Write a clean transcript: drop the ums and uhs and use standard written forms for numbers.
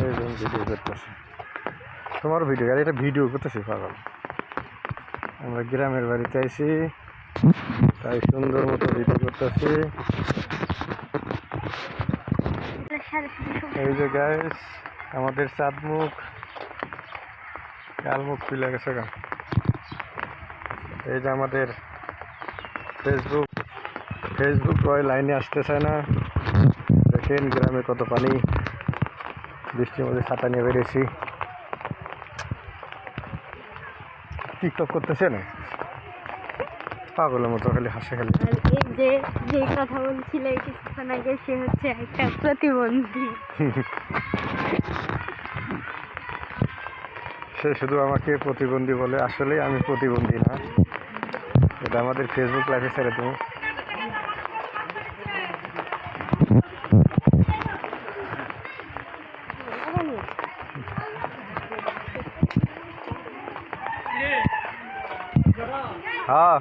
এই যে ভিডিও করতেছে, তোমার ভিডিও আর এটা ভিডিও করতেছি পাগল। আমরা গ্রামের বাড়িতে আইছি, তাই সুন্দর মতো ভিডিও করতেছি। এই যে গাইস আমাদের চাঁদমুখ গালমুখ খুলে গেছে গা। এই যে আমাদের ফেসবুক ওই লাইনে আসতে চায় না। দেখেন গ্রামে কত পানি, বৃষ্টির মধ্যে ছাতা নিয়ে বেরিয়েছি। টিকটক করতেছে না, পাগলের মতো খালি হাসে খালি। এই যে কথা বলছিল কিছুক্ষণ আগে, সে হচ্ছে একটা প্রতিবন্ধী। সে শুধু আমাকে প্রতিবন্ধী বলে, আসলে আমি প্রতিবন্ধী না। এটা আমাদের ফেসবুক লাইভে ছেড়ে তুমি। হ্যাঁ